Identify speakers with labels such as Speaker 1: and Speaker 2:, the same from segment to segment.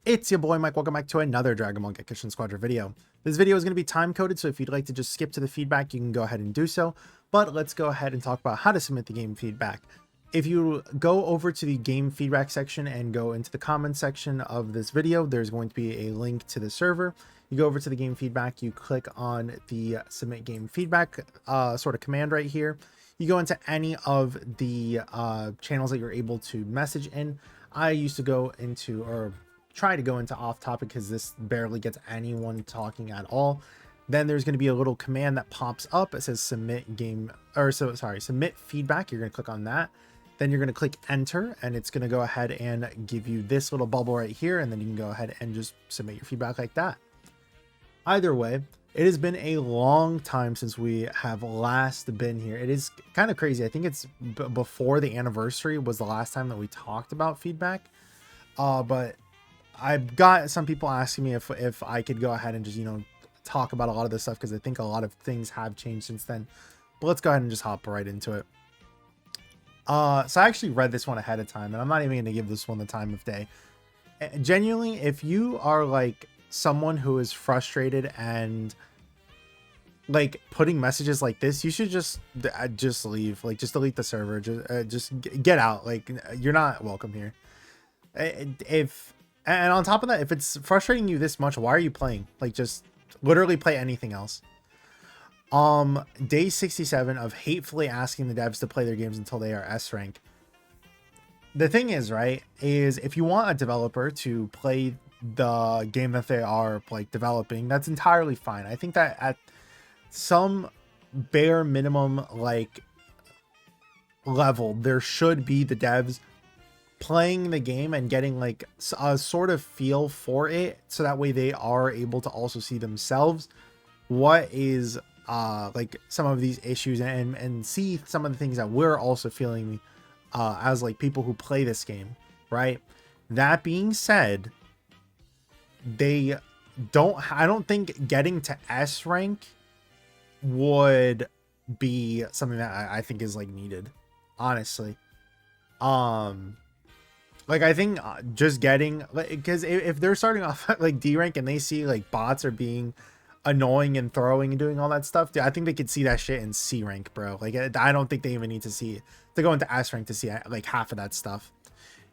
Speaker 1: It's your boy Mike, welcome back to another Dragon Ball Gekishin Squadra video. This video is going to be time coded, so if you'd like to just skip to the feedback, you can go ahead and do so. But let's go ahead and talk about how to submit the game feedback. If you go over to the game feedback section and go into the comments section of this video, there's going to be a link to the server. You go over to the game feedback, you click on the submit game feedback sort of command right here. You go into any of the channels that you're able to message in. I used to go into, or try to go into off topic because this barely gets anyone talking at all. Then there's going to be a little command that pops up. It says submit game, or submit feedback. You're going to click on that. Then you're going to click enter, and it's going to go ahead and give you this little bubble right here. And then you can go ahead and just submit your feedback like that. Either way, it has been a long time since we have last been here. It is kind of crazy. I think it's before the anniversary was the last time that we talked about feedback. But I've got some people asking me if I could go ahead and just, talk about a lot of this stuff, because I think a lot of things have changed since then. But let's go ahead and just hop right into it. So I actually read this one ahead of time, and I'm not even going to give this one the time of day. Genuinely, if you are like someone who is frustrated and like putting messages like this, you should just leave, like just delete the server, just get out. Like, you're not welcome here. And on top of that, if it's frustrating you this much, why are you playing? Like, just literally play anything else. Day 67 of hatefully asking the devs to play their games until they are S rank. The thing is, right, is if you want a developer to play the game that they are like developing, that's entirely fine. I think that at some bare minimum like level, there should be the devs playing the game and getting like a sort of feel for it, so that way they are able to also see themselves what is like some of these issues, and see some of the things that we're also feeling as like people who play this game, right? That being said, I don't think getting to S rank would be something that I think is like needed, honestly. Like, I think just getting, like, because if they're starting off at like D rank and they see like bots are being annoying and throwing and doing all that stuff, dude, I think they could see that shit in C rank, bro. Like, I don't think they even need to see to go into S rank to see like half of that stuff.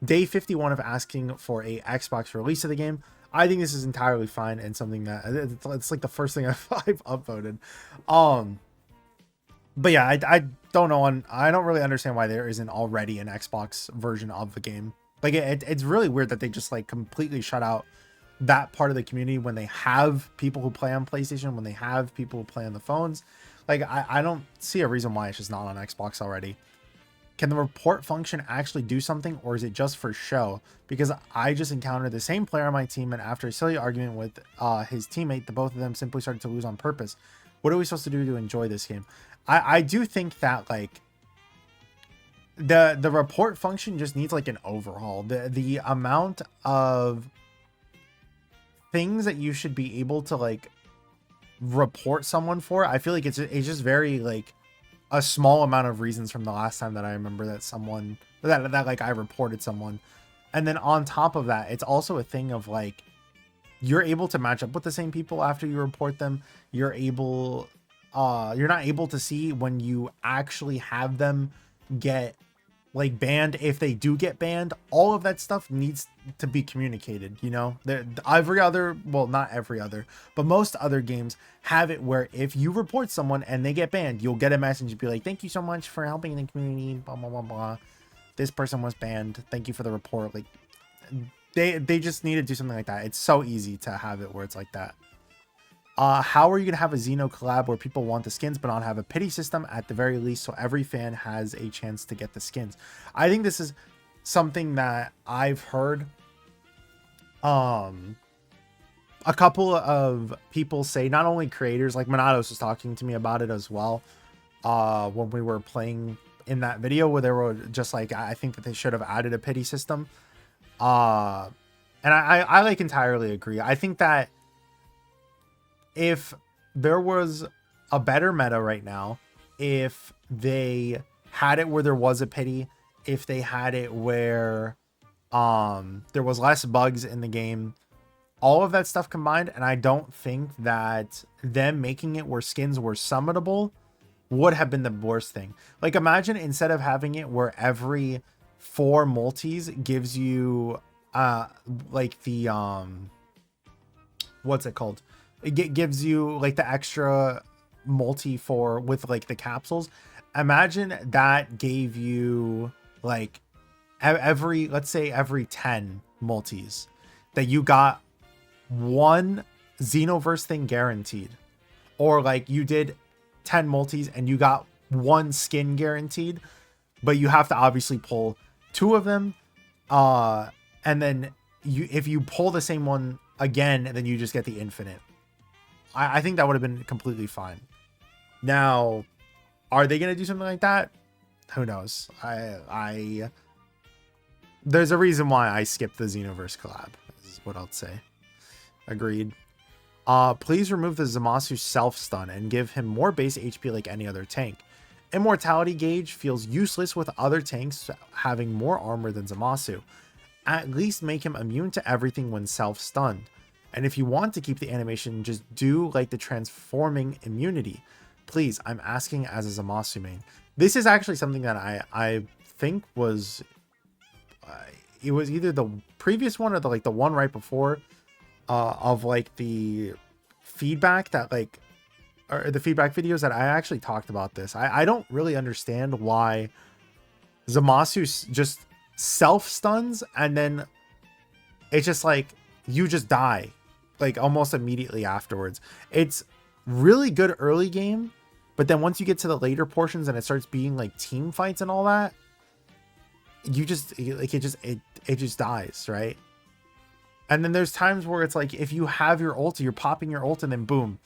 Speaker 1: Day 51 of asking for a Xbox release of the game. I think this is entirely fine, and something that it's like the first thing I've upvoted. But yeah, I don't know. I don't really understand why there isn't already an Xbox version of the game. Like, it's really weird that they just like completely shut out that part of the community when they have people who play on PlayStation, when they have people who play on the phones. Like, I don't see a reason why it's just not on Xbox already. Can the report function actually do something, or is it just for show? Because I just encountered the same player on my team, and after a silly argument with his teammate, the both of them simply started to lose on purpose. What are we supposed to do to enjoy this game? I do think that like the report function just needs like an overhaul. The amount of things that you should be able to like report someone for, I feel like it's just very like a small amount of reasons from the last time that I remember that someone that like I reported someone. And then on top of that, it's also a thing of like, you're able to match up with the same people after you report them. You're not able to see when you actually have them get like banned. If they do get banned, all of that stuff needs to be communicated. Every other, well, not every other, but most other games have it where if you report someone and they get banned, you'll get a message and be like, thank you so much for helping the community, blah blah blah blah, this person was banned, thank you for the report. Like, they just need to do something like that. It's so easy to have it where it's like that. How are you gonna have a Xeno collab where people want the skins but not have a pity system at the very least, so every fan has a chance to get the skins? I think this is something that I've heard a couple of people say, not only creators, like Monatos was talking to me about it as well when we were playing in that video, where they were just like, I think that they should have added a pity system. And I like entirely agree. I think that if there was a better meta right now, if they had it where there was a pity, if they had it where There was less bugs in the game. All of that stuff combined, and I don't think that them making it where skins were summonable would have been the worst thing. Like, imagine instead of having it where every 4 multis gives you like the what's it called, gives you like the extra multi for with like the capsules. Imagine that gave you like every, let's say every 10 multis that you got one Xenoverse thing guaranteed, or like you did 10 multis and you got one skin guaranteed, but you have to obviously pull 2 of them, and then if you pull the same one again, then you just get the infinite. I think that would have been completely fine. Now, are they gonna do something like that? Who knows? There's a reason why I skipped the Xenoverse collab, is what I'll say. Agreed. Please remove the Zamasu self-stun and give him more base HP like any other tank. Immortality gauge feels useless with other tanks having more armor than Zamasu. At least make him immune to everything when self-stunned. And if you want to keep the animation, just do like the transforming immunity. Please, I'm asking as a Zamasu main. This is actually something that I think was... it was either the previous one or the one right before, of like the feedback that like, or the feedback videos that I actually talked about this. I don't really understand why Zamasu just self stuns and then it's just like you just die like almost immediately afterwards. It's really good early game, but then once you get to the later portions and it starts being like team fights and all that, you just like it just dies, right? And then there's times where it's like if you have your ult, you're popping your ult and then boom,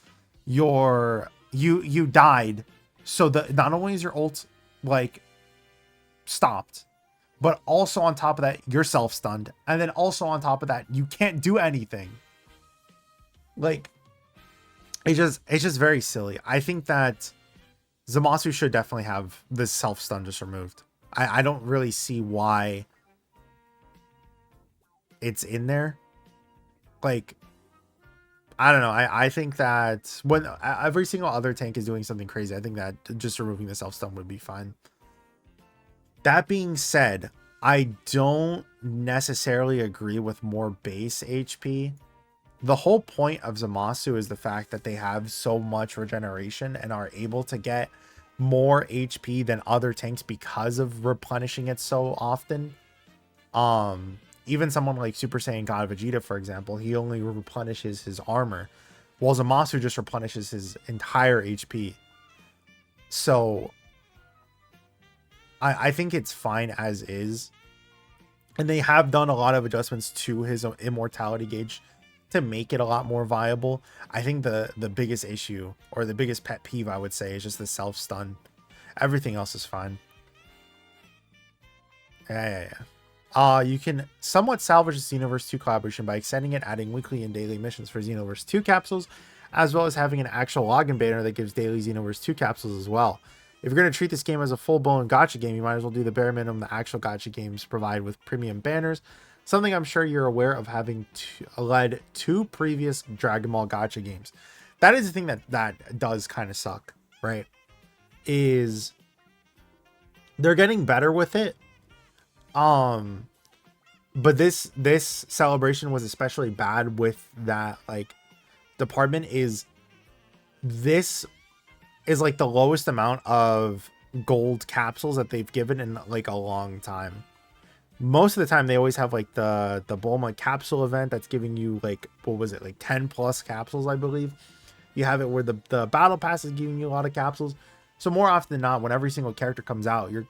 Speaker 1: you died. So not only is your ult like stopped, but also on top of that you're self stunned, and then also on top of that you can't do anything. Like it's just very silly. I think that Zamasu should definitely have this self stun just removed. I don't really see why it's in there. Like, I don't know. I think that when every single other tank is doing something crazy, I think that just removing the self stun would be fine. That being said, I don't necessarily agree with more base HP. The whole point of Zamasu is the fact that they have so much regeneration and are able to get more HP than other tanks because of replenishing it so often. Even someone like Super Saiyan God Vegeta, for example, he only replenishes his armor, while Zamasu just replenishes his entire HP. So I think it's fine as is. And they have done a lot of adjustments to his immortality gauge to make it a lot more viable. I think the biggest issue, or the biggest pet peeve, I would say, is just the self-stun. Everything else is fine. Yeah. You can somewhat salvage the Xenoverse 2 collaboration by extending it, adding weekly and daily missions for Xenoverse 2 capsules, as well as having an actual login banner that gives daily Xenoverse 2 capsules as well. If you're going to treat this game as a full-blown gacha game, you might as well do the bare minimum the actual gacha games provide with premium banners, something I'm sure you're aware of, having led 2 previous Dragon Ball gacha games. That is the thing that does kind of suck, right? Is they're getting better with it. But this celebration was especially bad with that like department. This is like the lowest amount of gold capsules that they've given in like a long time. Most of the time they always have like the Bulma capsule event that's giving you like, what was it, like 10 plus capsules, I believe. You have it where the battle pass is giving you a lot of capsules. So more often than not, when every single character comes out, you're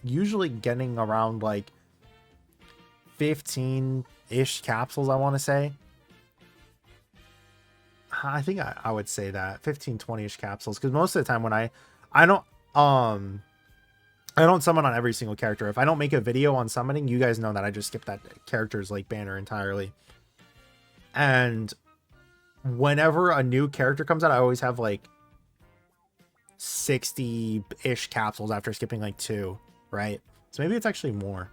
Speaker 1: usually getting around like 15-ish capsules, I want to say. I think I would say that 15-20-ish capsules, because most of the time when I don't summon on every single character. If I don't make a video on summoning, you guys know that I just skip that character's like banner entirely. And whenever a new character comes out, I always have like 60-ish capsules after skipping like 2, right? So maybe it's actually more.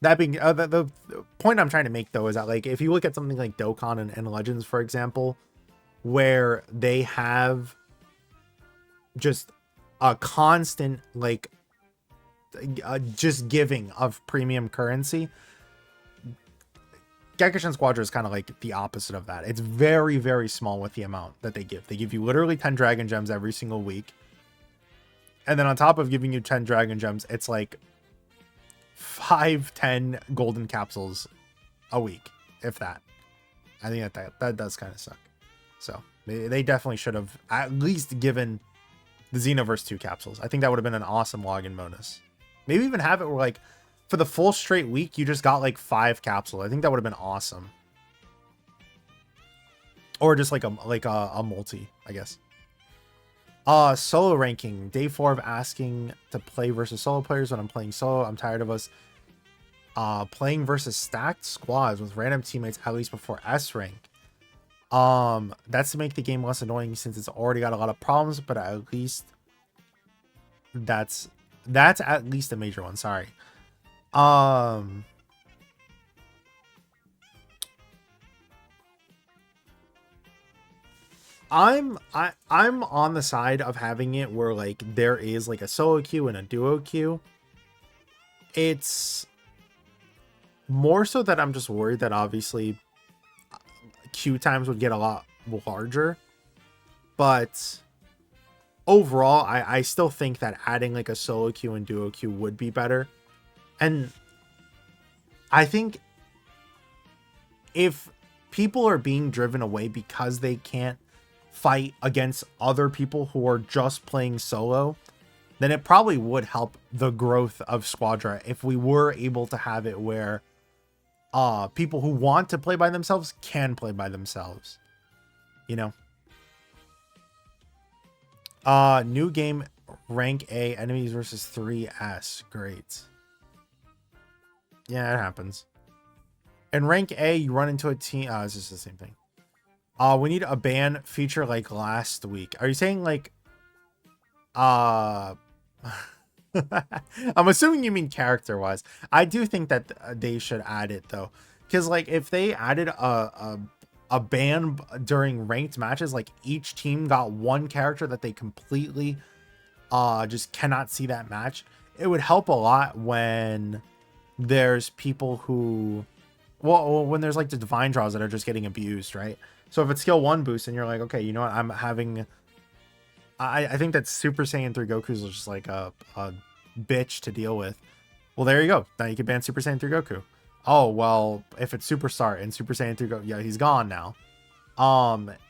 Speaker 1: That being the point I'm trying to make though is that like if you look at something like Dokkan and Legends, for example, where they have just a constant like just giving of premium currency, Gekishin Squadra is kind of like the opposite of that. It's very, very small with the amount that they give. They give you literally 10 Dragon Gems every single week. And then on top of giving you 10 Dragon Gems, it's like 5-10 golden capsules a week, if that. I think that does kind of suck. So they definitely should have at least given the Xenoverse 2 capsules. I think that would have been an awesome login bonus. Maybe even have it where like for the full straight week you just got like 5 capsules. I think that would have been awesome. Or just like a multi, I guess. Solo ranking. Day 4 of asking to play versus solo players when I'm playing solo. I'm tired of us playing versus stacked squads with random teammates at least before S rank. That's to make the game less annoying since it's already got a lot of problems, but at least that's at least a major one. Sorry. I'm on the side of having it where like there is like a solo queue and a duo queue. It's more so that I'm just worried that obviously queue times would get a lot larger, but overall I still think that adding like a solo queue and duo queue would be better. And I think if people are being driven away because they can't fight against other people who are just playing solo, then it probably would help the growth of Squadra if we were able to have it where people who want to play by themselves can play by themselves, you know. New game, rank A, enemies versus 3S. Great. Yeah, it happens. In rank A, you run into a team. It's just the same thing. We need a ban feature like last week. Are you saying like I'm assuming you mean character wise. I do think that they should add it though, because like if they added a ban during ranked matches, like each team got one character that they completely just cannot see that match, it would help a lot when there's people who, well, when there's like the divine draws that are just getting abused, right? So if it's skill 1 boost and you're like, okay, you know what, I'm having, I think that Super Saiyan 3 Goku's just like a bitch to deal with. Well, there you go. Now you can ban Super Saiyan 3 Goku. Oh, well, if it's Superstar and Super Saiyan 3 Goku, yeah, he's gone now.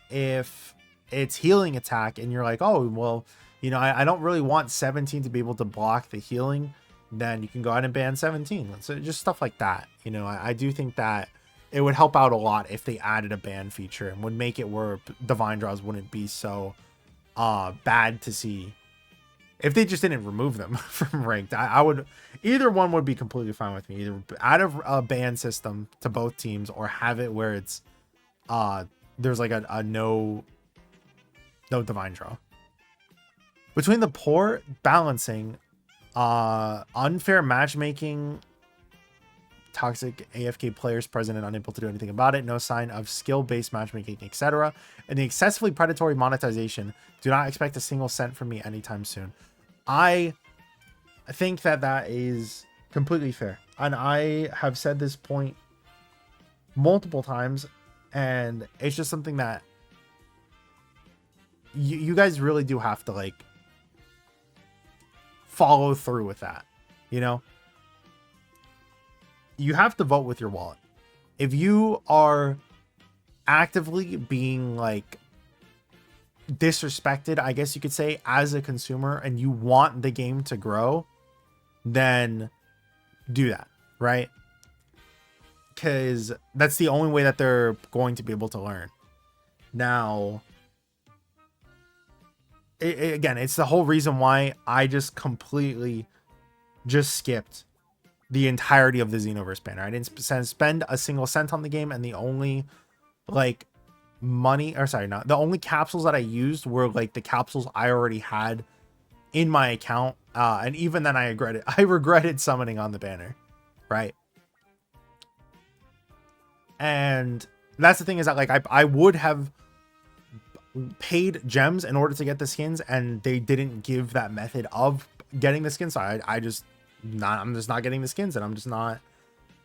Speaker 1: If it's healing attack and you're like, oh, well, you know, I don't really want 17 to be able to block the healing, then you can go ahead and ban 17. So just stuff like that. You know, I do think that it would help out a lot if they added a ban feature and would make it where divine draws wouldn't be so bad to see. If they just didn't remove them from ranked, I would, either one would be completely fine with me. Either add a ban system to both teams or have it where it's there's like a no divine draw. Between the poor balancing, unfair matchmaking, toxic AFK players present and unable to do anything about it, no sign of skill-based matchmaking, etc., and the excessively predatory monetization, do not expect a single cent from me anytime soon. I think that is completely fair, and I have said this point multiple times, and it's just something that you guys really do have to like follow through with that. You know, you have to vote with your wallet. If you are actively being like disrespected, I guess you could say, as a consumer, and you want the game to grow, then do that, right? Because that's the only way that they're going to be able to learn. Now, again, it's the whole reason why I just completely just skipped the entirety of the Xenoverse banner. I didn't spend a single cent on the game, and the only like money, or sorry, not the only capsules that I used were like the capsules I already had in my account, and even then I regretted summoning on the banner, right? And that's the thing, is that like I would have paid gems in order to get the skins, and they didn't give that method of getting the skins. So I'm just not getting the skins, and I'm just not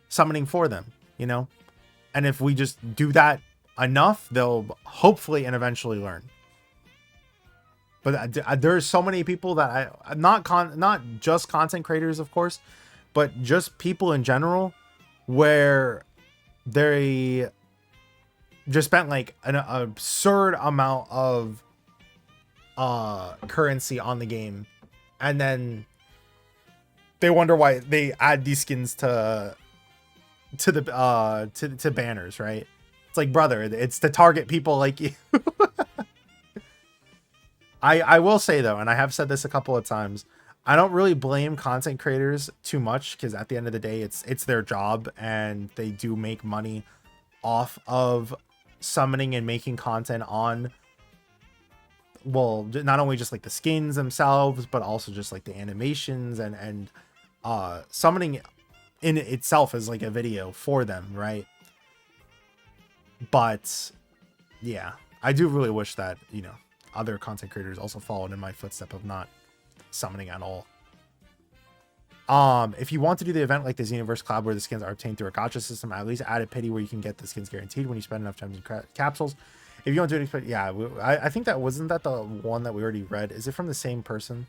Speaker 1: summoning for them, you know? And if we just do that enough, they'll hopefully and eventually learn. But there's so many people that not just content creators, of course, but just people in general, where they just spent like an absurd amount of currency on the game, and then they wonder why they add these skins to banners, right? It's like, brother, it's to target people like you. I will say though, and I have said this a couple of times, I don't really blame content creators too much, because at the end of the day, it's their job, and they do make money off of summoning and making content on, well, not only just like the skins themselves, but also just like the animations, and summoning in itself is like a video for them, right? But yeah, I do really wish that, you know, other content creators also followed in my footstep of not summoning at all. If you want to do the event like the Xenoverse Collab, where the skins are obtained through a gacha system, at least add a pity where you can get the skins guaranteed when you spend enough gems in capsules. If you don't do it, yeah, I think that wasn't that the one that we already read. Is it from the same person?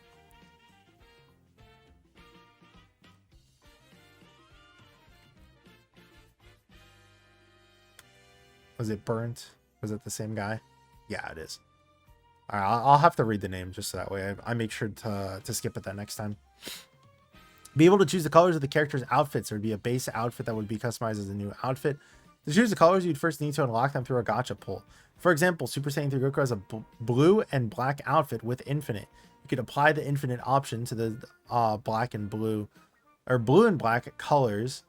Speaker 1: Was it Burnt? Was it the same guy? Yeah, it is. All right, I'll have to read the name just so that way I make sure to skip it that next time. Be able to choose the colors of the character's outfits. There would be a base outfit that would be customized as a new outfit. To choose the colors, you'd first need to unlock them through a gacha pull. For example, Super Saiyan 3 Goku has a blue and black outfit with infinite. You could apply the infinite option to the black and blue, or blue and black colors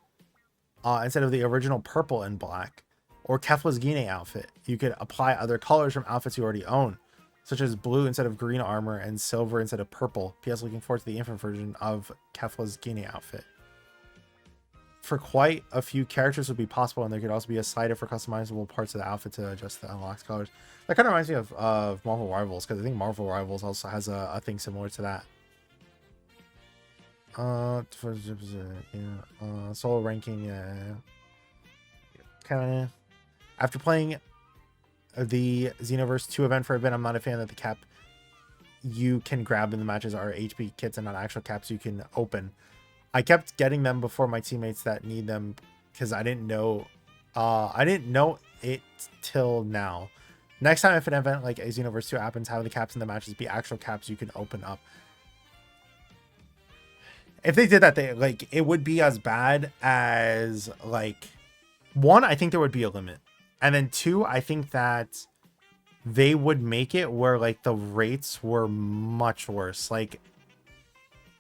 Speaker 1: instead of the original purple and black. Or Kefla's Gine outfit. You could apply other colors from outfits you already own, such as blue instead of green armor and silver instead of purple. P.S. Looking forward to the infinite version of Kefla's Gine outfit. For quite a few characters would be possible, and there could also be a slider for customizable parts of the outfit to adjust the unlocked colors. That kind of reminds me of Marvel Rivals, because I think Marvel Rivals also has a thing similar to that. Solo ranking, kind of. After playing the Xenoverse 2 event for a bit, I'm not a fan that the cap you can grab in the matches are HP kits and not actual caps you can open. I kept getting them before my teammates that need them, because I didn't know it till now. Next time if an event like a Xenoverse 2 happens, have the caps in the matches be actual caps you can open up. If they did that, it would be as bad as, like, one, I think there would be a limit. And then two, I think that they would make it where like the rates were much worse, like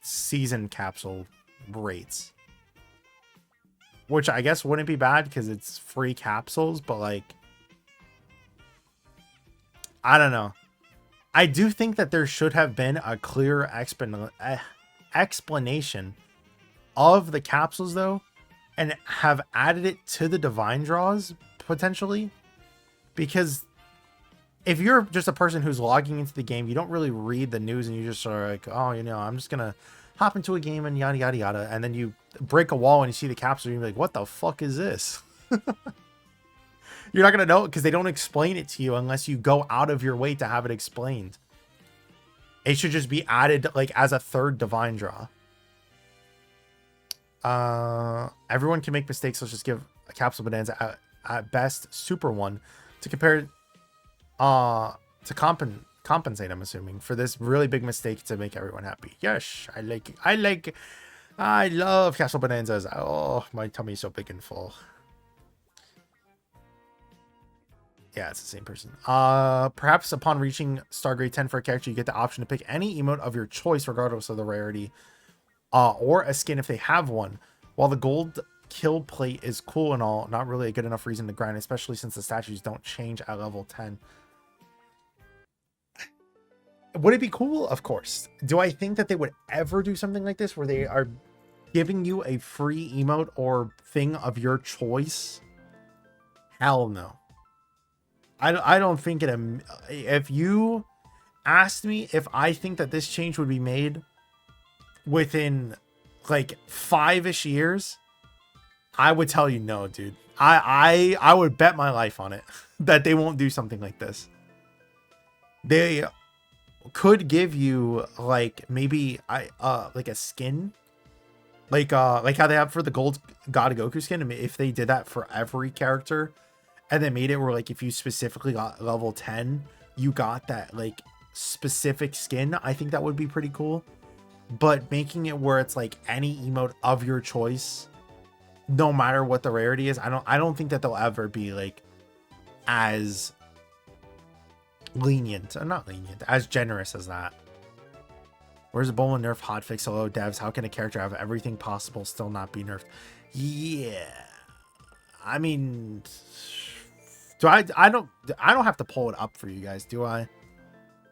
Speaker 1: season capsule rates, which I guess wouldn't be bad because it's free capsules, but like, I don't know. I do think that there should have been a clear explanation of the capsules though, and have added it to the divine draws potentially, because if you're just a person who's logging into the game, you don't really read the news and you just are like, oh, you know, I'm just gonna hop into a game and yada yada yada, and then you break a wall and you see the capsule and you're like, what the fuck is this? You're not gonna know it because they don't explain it to you unless you go out of your way to have it explained. It should just be added like as a third divine draw. Everyone can make mistakes. Let's just give a capsule bonanza at best super one to compare to compensate, I'm assuming, for this really big mistake to make everyone happy. Yes, I love capsule bonanzas. Oh, my tummy's so big and full. Yeah, it's the same person. Perhaps upon reaching star grade 10 for a character, you get the option to pick any emote of your choice regardless of the rarity, or a skin if they have one. While the gold kill plate is cool and all, not really a good enough reason to grind, especially since the statues don't change at level 10. Would it be cool? Of course. Do I think that they would ever do something like this where they are giving you a free emote or thing of your choice Hell no. I don't think it. If you asked me if I think that this change would be made within like 5-ish years, I would tell you no, dude. I would bet my life on it that they won't do something like this. They could give you like maybe like a skin, like how they have for the gold God Goku skin. I mean, if they did that for every character and they made it where like if you specifically got level 10, you got that like specific skin, I think that would be pretty cool. But making it where it's like any emote of your choice, no matter what the rarity is, I don't think that they'll ever be like as lenient, or not lenient, as generous as that. Where's the Bulma nerf hotfix? Hello devs, how can a character have everything possible still not be nerfed? Yeah, I mean, I don't have to pull it up for you guys, do I?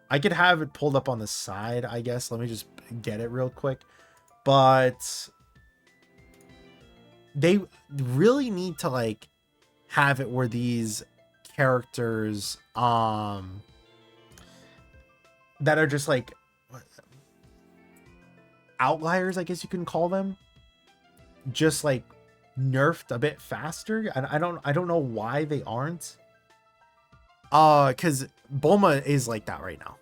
Speaker 1: I could have it pulled up on the side, I guess. Let me just get it real quick. But they really need to like have it where these characters that are just like outliers, I guess you can call them, just like nerfed a bit faster. And I don't know why they aren't. Because Bulma is like that right now.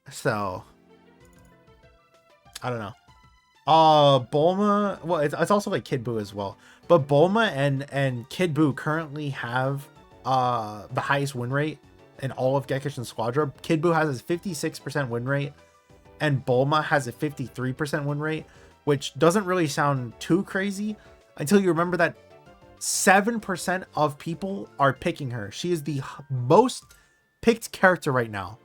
Speaker 1: So I don't know. Bulma, well, it's also like Kid Buu as well. But Bulma and Kid Buu currently have the highest win rate in all of Gekishin Squadra. Kid Buu has a 56% win rate, and Bulma has a 53% win rate, which doesn't really sound too crazy until you remember that 7% of people are picking her. She is the most picked character right now.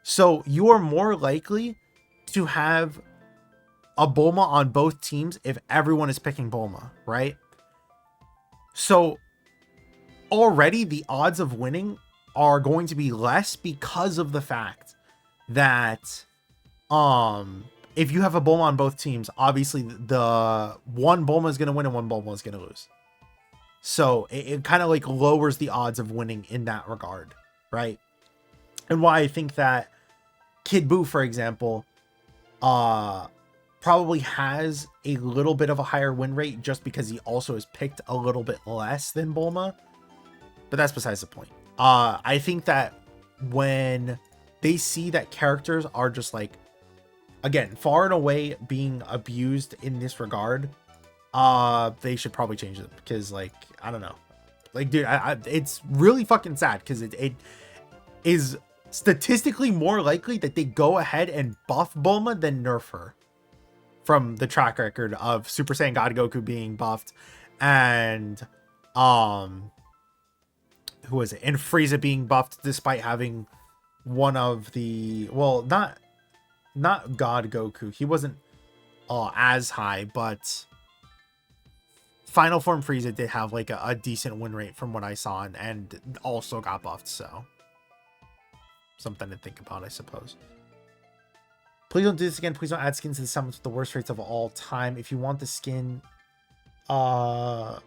Speaker 1: So you are more likely to have a Bulma on both teams if everyone is picking Bulma, right? So already the odds of winning are going to be less because of the fact that if you have a Bulma on both teams, obviously the one Bulma is going to win and one Bulma is going to lose. So it kind of like lowers the odds of winning in that regard, right? And why I think that Kid Buu, for example, probably has a little bit of a higher win rate just because he also is picked a little bit less than Bulma. But that's besides the point. I think that when they see that characters are just like, again, far and away being abused in this regard, they should probably change it, because like, I don't know, like, dude, it's really fucking sad because it is statistically more likely that they go ahead and buff Bulma than nerf her, from the track record of Super Saiyan God Goku being buffed and who was it, and Frieza being buffed despite having one of the, well, not God Goku, he wasn't as high, but Final Form Frieza did have like a decent win rate from what I saw, and also got buffed, so something to think about, I suppose. Please don't do this again. Please don't add skins to the summons with the worst rates of all time. If you want the skin, you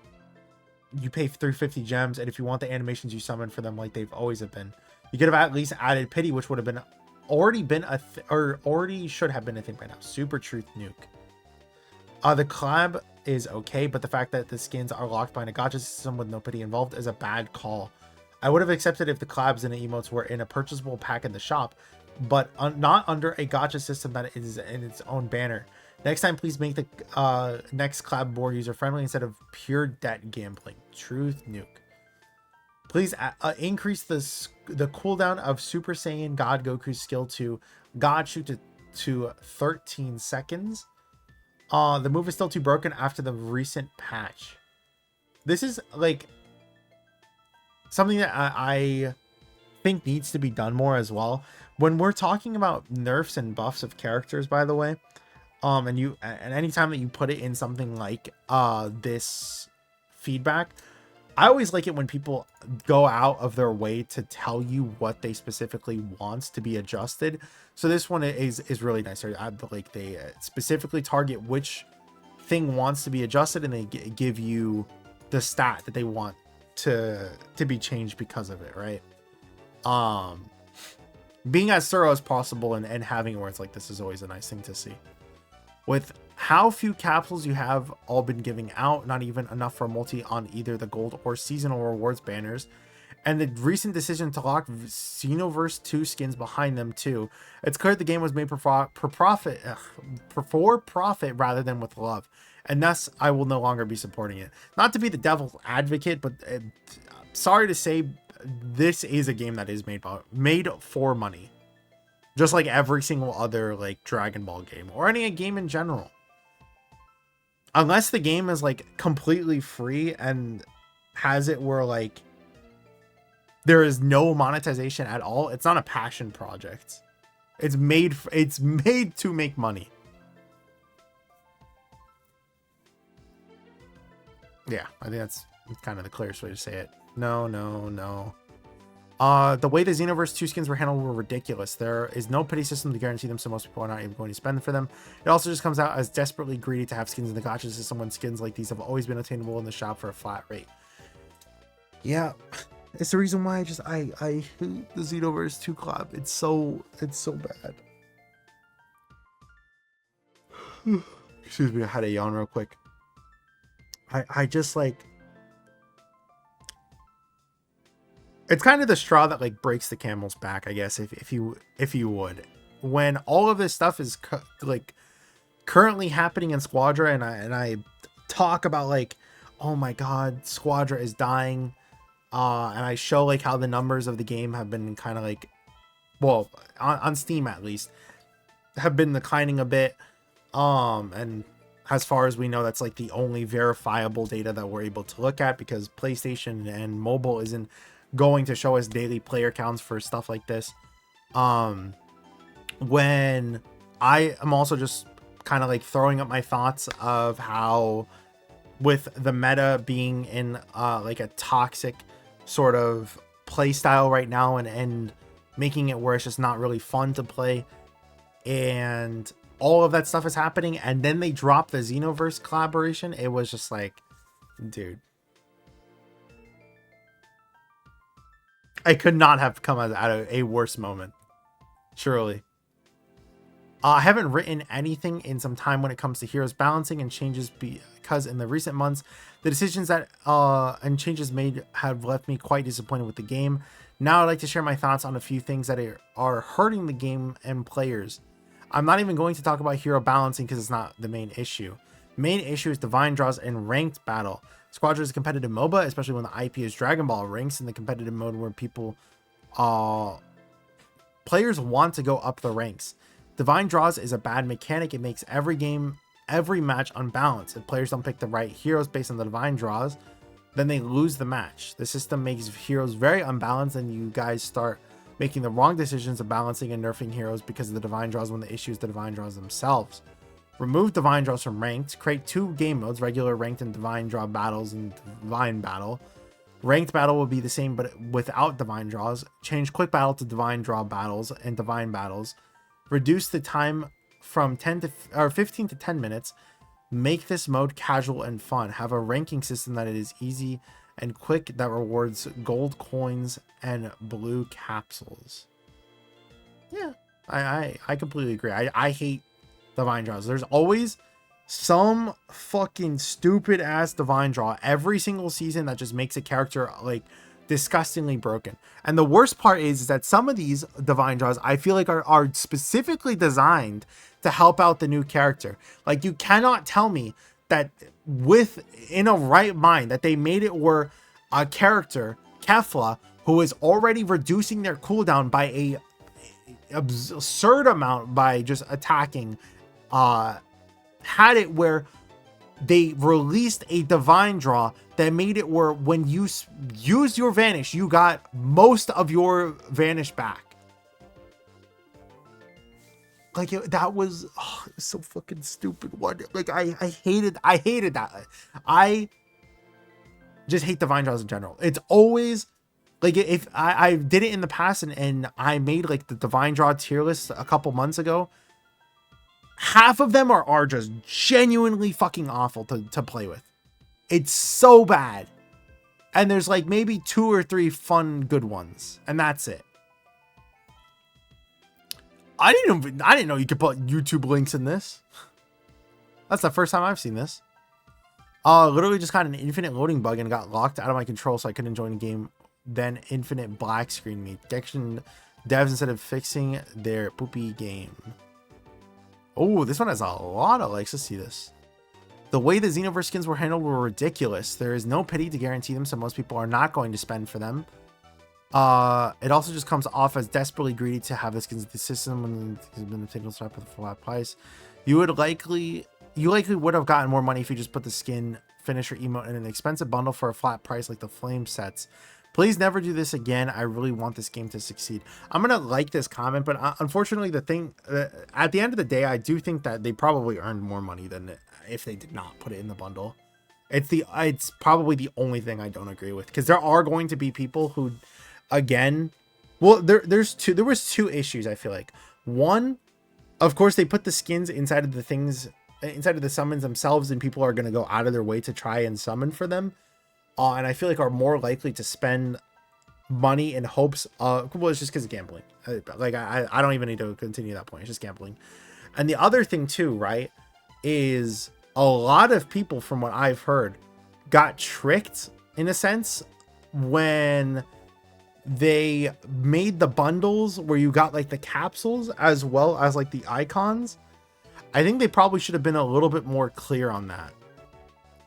Speaker 1: pay 350 gems, and if you want the animations, you summon for them like they've always have been. You could have at least added pity, which would have been already should have been a thing by now. Super Truth Nuke. The collab is okay, but the fact that the skins are locked behind a gacha system with no pity involved is a bad call. I would have accepted if the collabs and the emotes were in a purchasable pack in the shop, but not under a gacha system that is in its own banner. Next time, please make the next collab more user-friendly instead of pure debt gambling. Truth Nuke. Please increase the cooldown of Super Saiyan God Goku's skill to God Shoot to 13 seconds. The move is still too broken after the recent patch. This is like something that I think needs to be done more as well. When we're talking about nerfs and buffs of characters, by the way, and anytime that you put it in something like this feedback, I always like it when people go out of their way to tell you what they specifically wants to be adjusted. So this one is really nice. Like they specifically target which thing wants to be adjusted, and they give you the stat that they want to be changed because of it, right? Being as thorough as possible and having it where it's like this is always a nice thing to see. With how few capsules you have all been giving out, not even enough for a multi on either the gold or seasonal rewards banners, and the recent decision to lock Xenoverse 2 skins behind them too, it's clear the game was made for profit rather than with love, and thus I will no longer be supporting it. Not to be the devil's advocate, but sorry to say, this is a game that is made for money, just like every single other like Dragon Ball game or any game in general. Unless the game is like completely free and has it where like there is no monetization at all, it's not a passion project. It's made to make money. Yeah, I think that's kind of the clearest way to say it. No. The way the Xenoverse 2 skins were handled were ridiculous. There is no pity system to guarantee them, so most people are not even going to spend for them. It also just comes out as desperately greedy to have skins in the gacha system when skins like these have always been attainable in the shop for a flat rate. Yeah, it's the reason why I hate the Xenoverse 2 collab. It's so bad. Excuse me, I had a yawn real quick. I just like, it's kind of the straw that like breaks the camel's back, I guess, if you would, when all of this stuff is like currently happening in Squadra, and I talk about like, oh my god, Squadra is dying, and I show like how the numbers of the game have been kind of like, well, on Steam at least, have been declining a bit, and as far as we know, that's like the only verifiable data that we're able to look at, because PlayStation and mobile isn't going to show us daily player counts for stuff like this. When I am also just kind of like throwing up my thoughts of how, with the meta being in like a toxic sort of play style right now, and making it where it's just not really fun to play, and all of that stuff is happening, and then they drop the Xenoverse collaboration, it was just like, dude, I could not have come out of a worse moment, surely. I haven't written anything in some time when it comes to heroes balancing and changes, because in the recent months, the decisions that and changes made have left me quite disappointed with the game. Now I'd like to share my thoughts on a few things that are hurting the game and players. I'm not even going to talk about hero balancing because it's not the main issue. Main issue is divine draws and ranked battle. Squadra is a competitive MOBA, especially when the IP is Dragon Ball. Ranks in the competitive mode where players want to go up the ranks. Divine draws is a bad mechanic. It makes every match unbalanced. If players don't pick the right heroes based on the divine draws, then they lose the match. The system makes heroes very unbalanced, and you guys start making the wrong decisions of balancing and nerfing heroes because of the divine draws, when the issue is the divine draws themselves. Remove divine draws from ranked. Create 2 game modes, regular ranked and divine draw battles and divine battle. Ranked battle will be the same but without divine draws. Change quick battle to divine draw battles and divine battles. Reduce the time from 15 to 10 minutes. Make this mode casual and fun. Have a ranking system that is easy and quick, that rewards gold coins and blue capsules. Yeah, I completely agree. I hate divine draws. There's always some fucking stupid ass divine draw every single season that just makes a character like disgustingly broken. And the worst part is that some of these divine draws I feel like are specifically designed to help out the new character. Like, you cannot tell me that in a right mind that they made it where a character, Kefla, who is already reducing their cooldown by a absurd amount by just attacking, had it where they released a divine draw that made it where when you used your vanish, you got most of your vanish back. Like, that was so fucking stupid. Like, I hated that. I just hate divine draws in general. It's always like, if I did it in the past, and I made like the divine draw tier list a couple months ago, half of them are just genuinely fucking awful to play with. It's so bad. And there's like maybe 2 or 3 fun good ones, and that's it. I didn't know you could put YouTube links in this. That's the first time I've seen this. Literally just got an infinite loading bug and got locked out of my control, so I couldn't join the game. Then infinite black screen me. Gekishin devs instead of fixing their poopy game. Oh, this one has a lot of likes. Let's see this. The way the Xenoverse skins were handled were ridiculous. There is no pity to guarantee them, so most people are not going to spend for them. It also just comes off as desperately greedy to have the skins in the system and has been a single step with a flat price. You likely would have gotten more money if you just put the skin, finisher, emote in an expensive bundle for a flat price like the flame sets. Please never do this again. I really want this game to succeed. I'm gonna like this comment, but unfortunately, the thing at the end of the day, I do think that they probably earned more money than if they did not put it in the bundle. It's probably the only thing I don't agree with, because there are going to be people who, again, well, there was 2 issues. I feel like one, of course, they put the skins inside of the things, inside of the summons themselves, and people are going to go out of their way to try and summon for them. And I feel like are more likely to spend money in hopes of, well, it's just because of gambling. Like, I don't even need to continue that point. It's just gambling. And the other thing too, right, is a lot of people, from what I've heard, got tricked in a sense when they made the bundles where you got like the capsules as well as like the icons. I think they probably should have been a little bit more clear on that.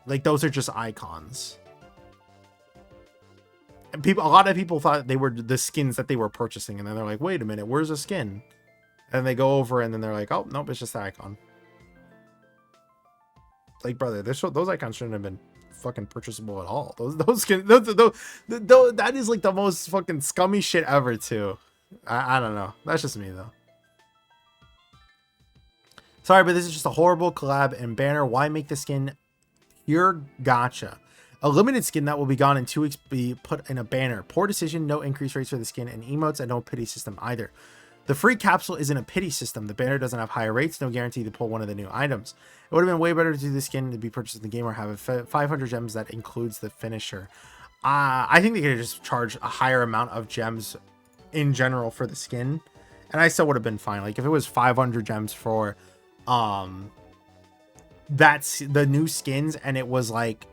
Speaker 1: Like, those are just icons. And a lot of people thought they were the skins that they were purchasing, and then they're like, wait a minute, where's a skin? And they go over and then they're like, oh nope, it's just the icon. Like, brother, those icons shouldn't have been fucking purchasable at all. Those skins, that is like the most fucking scummy shit ever too. I don't know. That's just me though. Sorry, but this is just a horrible collab and banner. Why make the skin pure gotcha? A limited skin that will be gone in 2 weeks be put in a banner. Poor decision, no increase rates for the skin and emotes, and no pity system either. The free capsule isn't a pity system. The banner doesn't have higher rates, no guarantee to pull one of the new items. It would have been way better to do the skin to be purchased in the game or have 500 gems that includes the finisher. I think they could have just charged a higher amount of gems in general for the skin, and I still would have been fine. Like, if it was 500 gems for that's the new skins, and it was like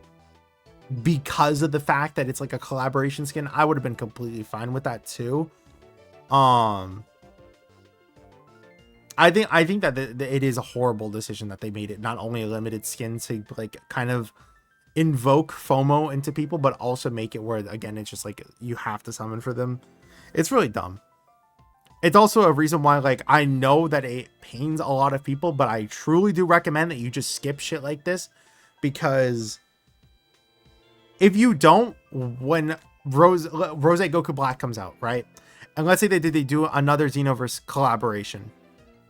Speaker 1: because of the fact that it's like a collaboration skin, I would have been completely fine with that too. I think that it is a horrible decision that they made it not only a limited skin to like kind of invoke FOMO into people, but also make it where, again, it's just like you have to summon for them. It's really dumb. It's also a reason why, like, I know that it pains a lot of people, but I truly do recommend that you just skip shit like this, because if you don't, when Rose Goku Black comes out, right? And let's say they do another Xenoverse collaboration,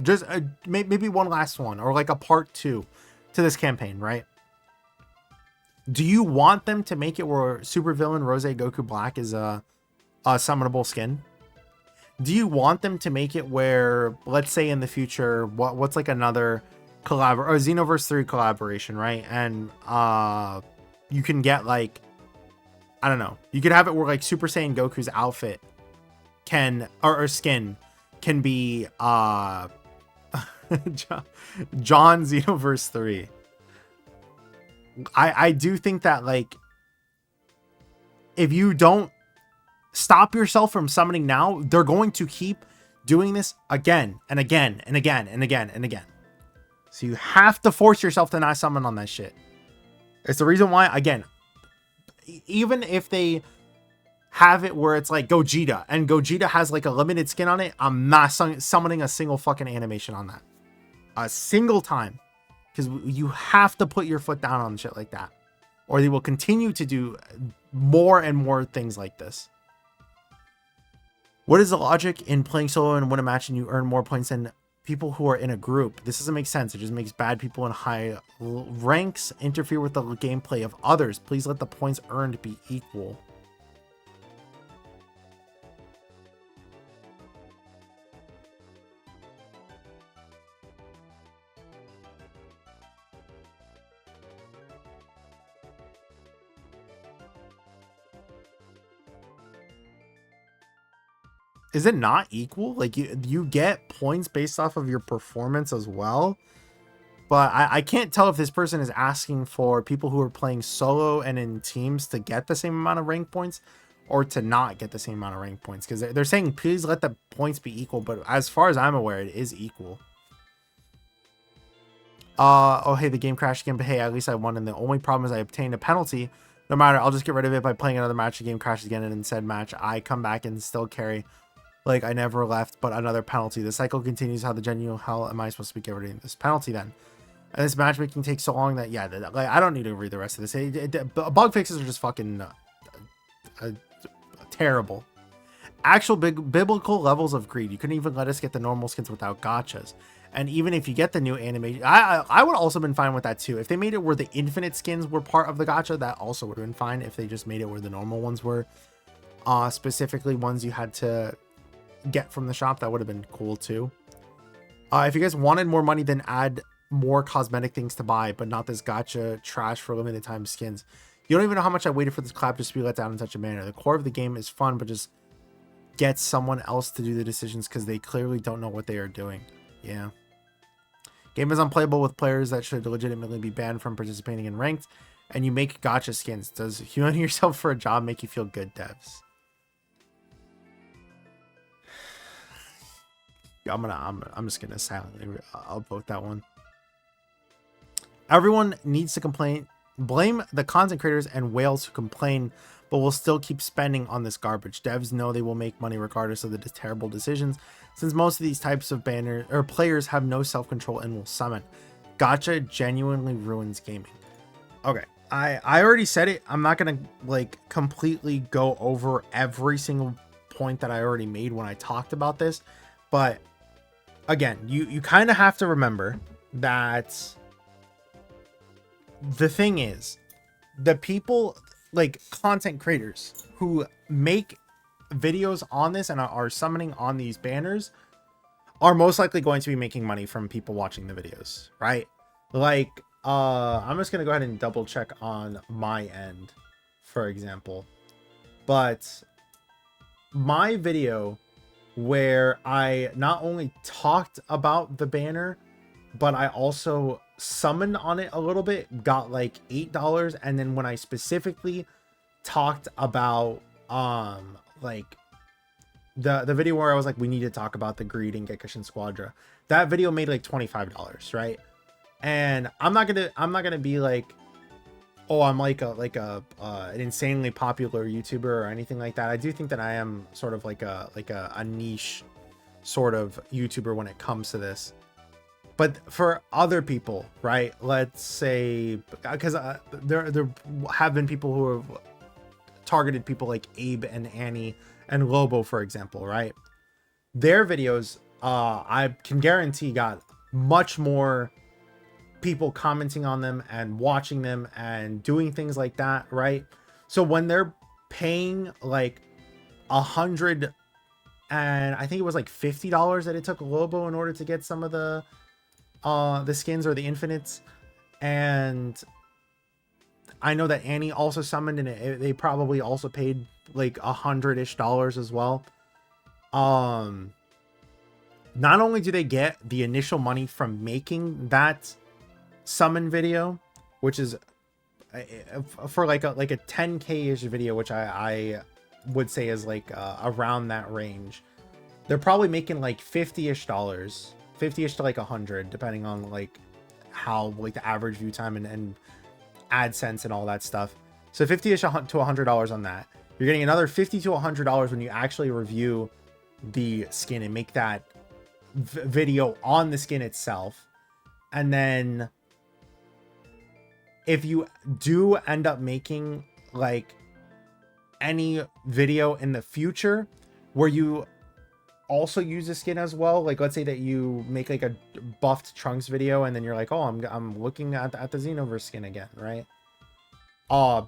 Speaker 1: just maybe one last one, or like a part 2 to this campaign, right? Do you want them to make it where supervillain Rose Goku Black is a summonable skin? Do you want them to make it where, let's say in the future, what's like another collab or Xenoverse 3 collaboration, right? And you can get like, I don't know, you could have it where like Super Saiyan Goku's outfit can, or skin can be John Xenoverse 3. I do think that, like, if you don't stop yourself from summoning now, they're going to keep doing this again and again and again and again and again. So you have to force yourself to not summon on that shit. It's the reason why, again, even if they have it where it's like Gogeta, and Gogeta has like a limited skin on it, I'm not summoning a single fucking animation on that. A single time. Because you have to put your foot down on shit like that, or they will continue to do more and more things like this. What is the logic in playing solo and win a match and you earn more points than people who are in a group? This doesn't make sense. It just makes bad people in high ranks interfere with the gameplay of others. Please let the points earned be equal. is it not equal? Like you get points based off of your performance as well. But I can't tell if this person is asking for people who are playing solo and in teams to get the same amount of rank points or to not get the same amount of rank points. Because they're saying, please let the points be equal. But as far as I'm aware, it is equal. Oh, hey, the game crashed again. But hey, at least I won. And the only problem is I obtained a penalty. No matter, I'll just get rid of it by playing another match. The game crashes again. And in said match, I come back and still carry. Like I never left, but another penalty. The cycle continues. How the genuine hell am I supposed to be getting rid of this penalty then? And this matchmaking takes so long that, yeah, like, I don't need to read the rest of this. Bug fixes are just fucking terrible. Actual biblical levels of greed. You couldn't even let us get the normal skins without gachas. And even if you get the new animation, I would also been fine with that too. If they made it where the infinite skins were part of the gacha, that also would have been fine. If they just made it where the normal ones were, specifically ones you had to get from the shop, that would have been cool too. If you guys wanted more money, then add more cosmetic things to buy, but not this gacha trash for limited time skins. You don't even know how much I waited for this collab just to be let down in such a manner. The core of the game is fun, but just get someone else to do the decisions because they clearly don't know what they are doing. Yeah. Game is unplayable with players that should legitimately be banned from participating in ranked, and you make gacha skins. Does healing yourself for a job make you feel good, devs? I'm just gonna silently I'll vote that one. Everyone needs to blame the content creators and whales who complain, but will still keep spending on this garbage. Devs know they will make money regardless of the terrible decisions, since most of these types of banners or players have no self-control and will summon. Gacha genuinely ruins gaming. Okay, I already said it. I'm not gonna like completely go over every single point that I already made when I talked about this, but again, you kind of have to remember that the thing is, the people like content creators who make videos on this and are summoning on these banners are most likely going to be making money from people watching the videos, right? Like, I'm just going to go ahead and double check on my end, for example. But my video where I not only talked about the banner, but I also summoned on it a little bit, got like $8. And then when I specifically talked about like the video where I was like, we need to talk about the greed in Gekishin Squadra, that video made like $25, right? And I'm not gonna be like, oh, I'm like an insanely popular YouTuber or anything like that. I do think that I am sort of like a niche sort of YouTuber when it comes to this. But for other people, right? Let's say, because there have been people who have targeted people like Abe and Annie and Lobo, for example, right? Their videos, I can guarantee, got much more people commenting on them and watching them and doing things like that, right? So when they're paying like 100 and I think it was like $50 that it took Lobo in order to get some of the skins or the infinites, and I know that Annie also summoned, and they probably also paid like $100-ish as well. Not only do they get the initial money from making that summon video, which is for like a 10K-ish video, which I would say is like around that range, they're probably making like $50-ish, 50-ish to like 100, depending on like how like the average view time and AdSense and all that stuff. So $50-ish to $100 on that. You're getting another $50 to $100 when you actually review the skin and make that video on the skin itself. And then if you do end up making like any video in the future where you also use the skin as well, like let's say that you make like a buffed Trunks video and then you're like, oh, I'm looking at the Xenoverse skin again, right?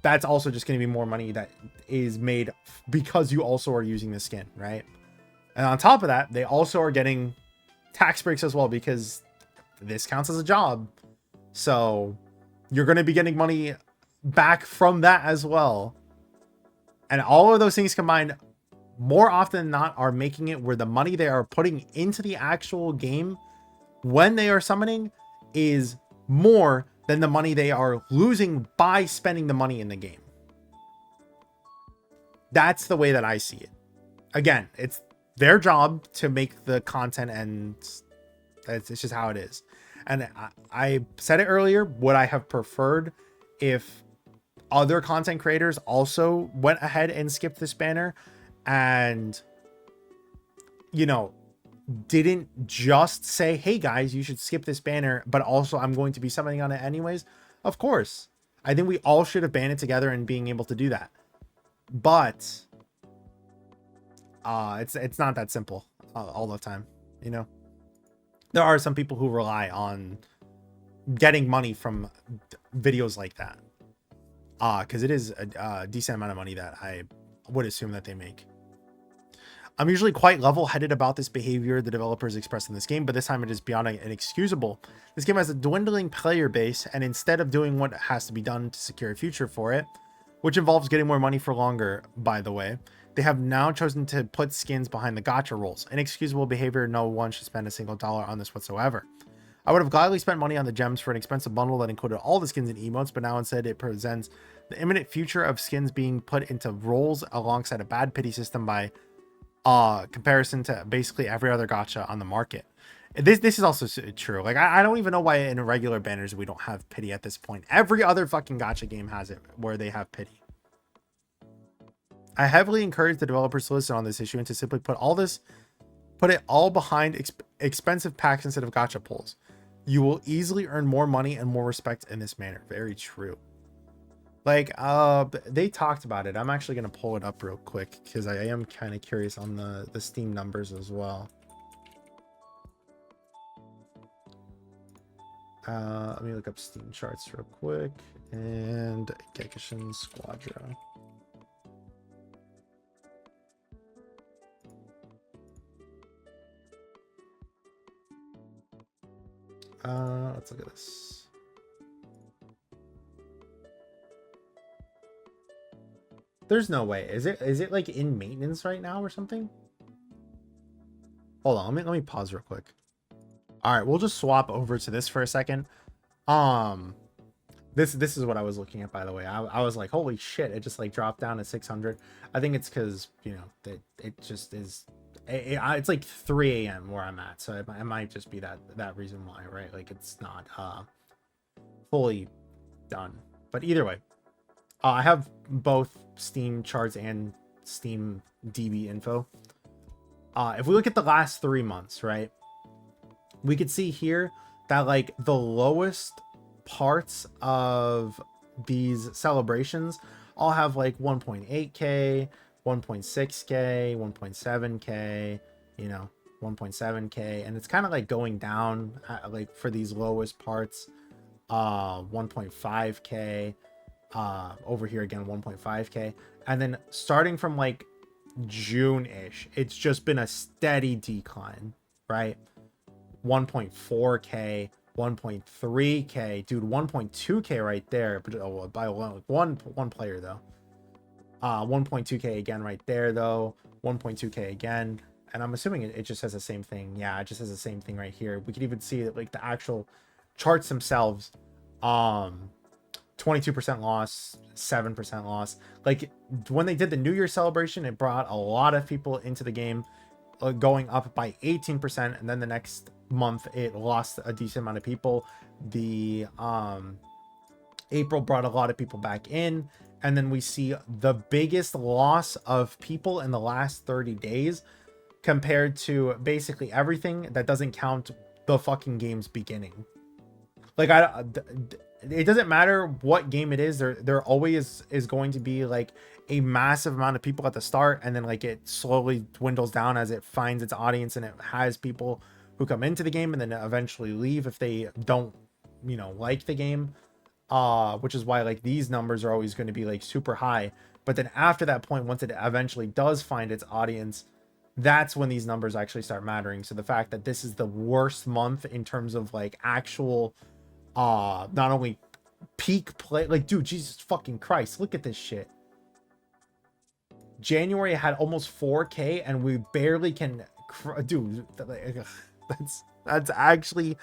Speaker 1: That's also just going to be more money that is made because you also are using the skin, right? And on top of that, they also are getting tax breaks as well because this counts as a job. So you're going to be getting money back from that as well. And all of those things combined more often than not are making it where the money they are putting into the actual game when they are summoning is more than the money they are losing by spending the money in the game. That's the way that I see it. Again, it's their job to make the content, and it's just how it is. And I said it earlier, would I have preferred if other content creators also went ahead and skipped this banner and, you know, didn't just say, hey guys, you should skip this banner, but also I'm going to be summoning on it anyways? Of course. I think we all should have banned it together and being able to do that. But it's not that simple all the time, you know. There are some people who rely on getting money from videos like that, because it is a decent amount of money that I would assume that they make. I'm usually quite level-headed about this behavior the developers expressed in this game, but this time it is beyond inexcusable. This game has a dwindling player base, and instead of doing what has to be done to secure a future for it, which involves getting more money for longer, by the way, they have now chosen to put skins behind the gacha rolls. Inexcusable behavior. No one should spend a single dollar on this whatsoever. I would have gladly spent money on the gems for an expensive bundle that included all the skins and emotes, but now instead it presents the imminent future of skins being put into rolls alongside a bad pity system by comparison to basically every other gacha on the market. This is also true. Like, I don't even know why in regular banners we don't have pity at this point. Every other fucking gacha game has it where they have pity. I heavily encourage the developers to listen on this issue and to simply put it all behind expensive packs instead of gacha pulls. You will easily earn more money and more respect in this manner. Very true. Like, they talked about it. I'm actually going to pull it up real quick because I am kind of curious on the Steam numbers as well. Let me look up Steam charts real quick. And Gekishin Squadra. Let's look at this. There's no way. Is it like in maintenance right now or something? Hold on, let me pause real quick. All right, we'll just swap over to this for a second. This is what I was looking at, by the way. I was like, holy shit, it just like dropped down to 600. I think it's because, you know, it just is. It's like 3 a.m. where I'm at, so it might just be that reason why, right? Like, it's not fully done. But either way, I have both Steam charts and Steam DB info. If we look at the last 3 months, right, we could see here that like the lowest parts of these celebrations all have like 1.8k, 1.6k, 1.7k, you know, 1.7k, and it's kind of like going down like for these lowest parts, 1.5k, over here again 1.5k, and then starting from like June-ish, it's just been a steady decline, right? 1.4k, 1.3k, dude, 1.2k right there, but by one player though. 1.2k again right there though, 1.2k again, and I'm assuming it just has the same thing. Yeah, it just has the same thing right here. We could even see that like the actual charts themselves, 22% loss, 7% loss. Like when they did the New Year celebration, it brought a lot of people into the game, going up by 18%, and then the next month it lost a decent amount of people. The April brought a lot of people back in, and then we see the biggest loss of people in the last 30 days compared to basically everything that doesn't count the fucking game's beginning. Like, it doesn't matter what game it is, there always is going to be like a massive amount of people at the start, and then like it slowly dwindles down as it finds its audience, and it has people who come into the game and then eventually leave if they don't, you know, like the game, which is why like these numbers are always going to be like super high. But then after that point, once it eventually does find its audience, that's when these numbers actually start mattering. So the fact that this is the worst month in terms of like actual not only peak play, like, dude, Jesus fucking Christ, look at this shit. January had almost 4K, and we barely can, dude. That's actually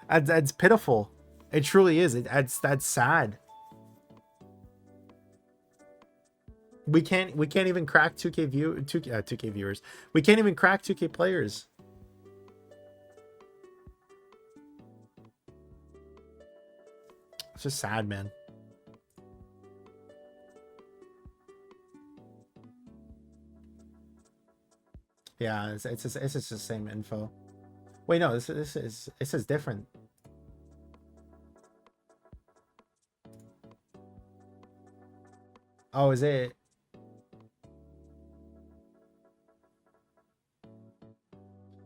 Speaker 1: that's pitiful. It truly is. That's sad. We can't even crack 2K viewers. We can't even crack 2K players. It's just sad, man. Yeah, it's just the same info. Wait, no, this is different. Oh, is it?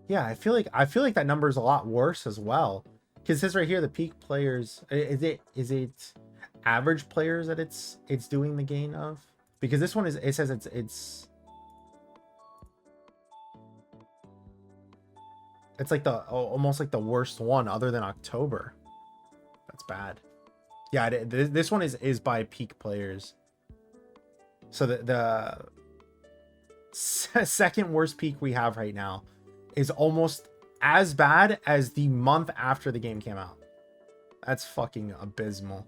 Speaker 1: Yeah, I feel like that number is a lot worse as well. Because it says right here the peak players. Is it average players that it's doing the gain of? Because this one it says it's like the almost like the worst one other than October. That's bad. Yeah, this one is by peak players. So the second worst peak we have right now is almost as bad as the month after the game came out. That's fucking abysmal.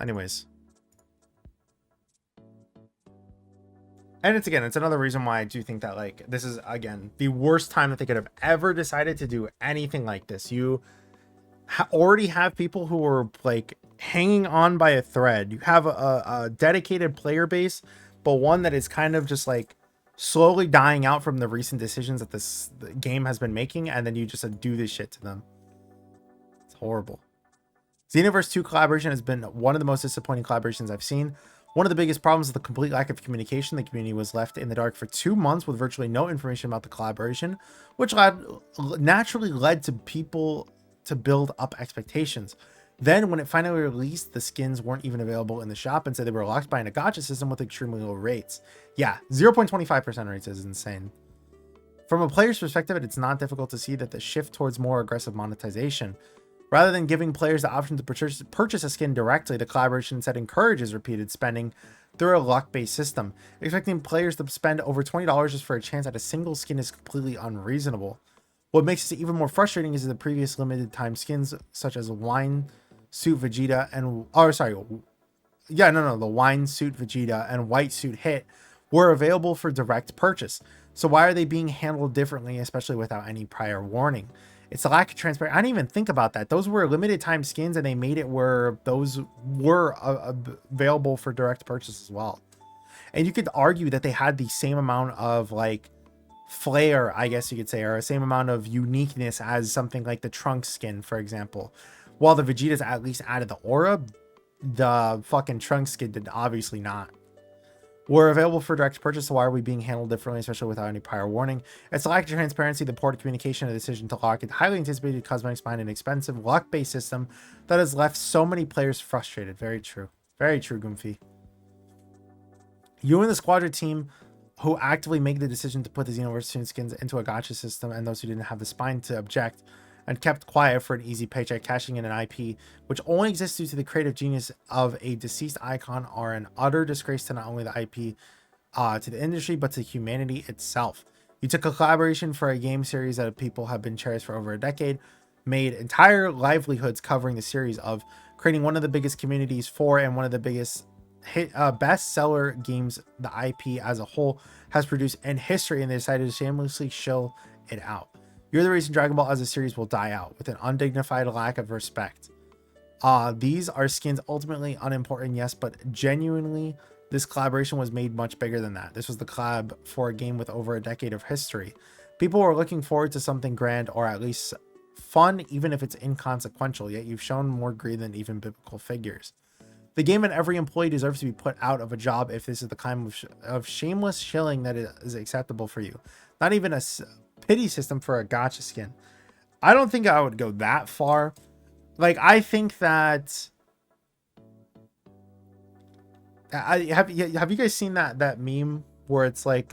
Speaker 1: Anyways. And it's another reason why I do think that, like, this is, again, the worst time that they could have ever decided to do anything like this. You already have people who are, like, hanging on by a thread. You have a dedicated player base, but one that is kind of just, like, slowly dying out from the recent decisions that this game has been making, and then you just do this shit to them. It's horrible. Xenoverse 2 collaboration has been one of the most disappointing collaborations I've seen. One of the biggest problems is the complete lack of communication. The community was left in the dark for 2 months with virtually no information about the collaboration, which naturally led to people to build up expectations. Then, when it finally released, the skins weren't even available in the shop, and said they were locked by a gacha system with extremely low rates. Yeah, 0.25% rates is insane. From a player's perspective, it's not difficult to see that the shift towards more aggressive monetization. Rather than giving players the option to purchase a skin directly, the collaboration instead encourages repeated spending through a luck-based system. Expecting players to spend over $20 just for a chance at a single skin is completely unreasonable. What makes it even more frustrating is the previous limited time skins, such as Wine Suit Vegeta and... the Wine Suit Vegeta and White Suit Hit were available for direct purchase. So why are they being handled differently, especially without any prior warning? It's a lack of transparency. I didn't even think about that. Those were limited time skins, and they made it where those were available for direct purchase as well. And you could argue that they had the same amount of, like, flair, I guess you could say, or the same amount of uniqueness as something like the Trunks skin, for example. While the Vegetas at least added the aura, the fucking Trunks skin did obviously not. Were available for direct purchase, so why are we being handled differently, especially without any prior warning? It's a lack of transparency, the poor communication, and the decision to lock it, highly anticipated cosmetics behind an expensive luck-based system that has left so many players frustrated. Very true. Very true, Goomfy. You and the Squadra team who actively make the decision to put the Xenoverse skins into a gacha system, and those who didn't have the spine to object and kept quiet for an easy paycheck, cashing in an IP which only exists due to the creative genius of a deceased icon, are an utter disgrace to not only the IP to the industry, but to humanity itself. You took a collaboration for a game series that people have been cherished for over a decade, made entire livelihoods covering the series of, creating one of the biggest communities for and one of the biggest bestseller games the IP as a whole has produced in history, and they decided to shamelessly shill it out. You're the reason Dragon Ball as a series will die out, with an undignified lack of respect. These are skins ultimately unimportant, yes, but genuinely, this collaboration was made much bigger than that. This was the collab for a game with over a decade of history. People were looking forward to something grand, or at least fun, even if it's inconsequential, yet you've shown more greed than even biblical figures. The game and every employee deserves to be put out of a job if this is the kind of shameless shilling that is acceptable for you. Not even a pity system for a gacha skin. I don't think I would go that far. Like, I think that have you guys seen that meme where it's like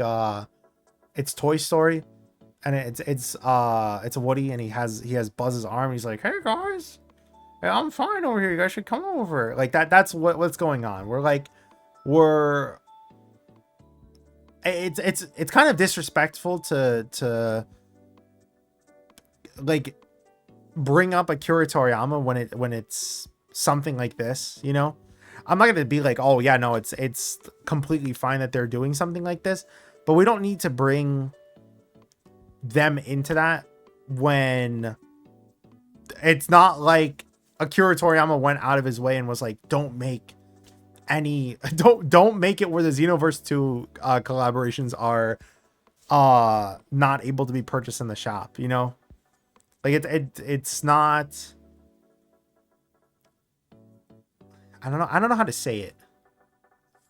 Speaker 1: it's Toy Story, and it's Woody, and he has Buzz's arm, and he's like, hey guys, Hey, I'm fine over here. You guys should come over. Like that's what's going on. We're it's kind of disrespectful to like bring up Akira Toriyama when it's something like this, you know? I'm not gonna be like, oh yeah, no, it's completely fine that they're doing something like this, but we don't need to bring them into that when it's not like Akira Toriyama went out of his way and was like, don't make it where the Xenoverse 2 collaborations are not able to be purchased in the shop, you know? Like it's not, I don't know how to say it.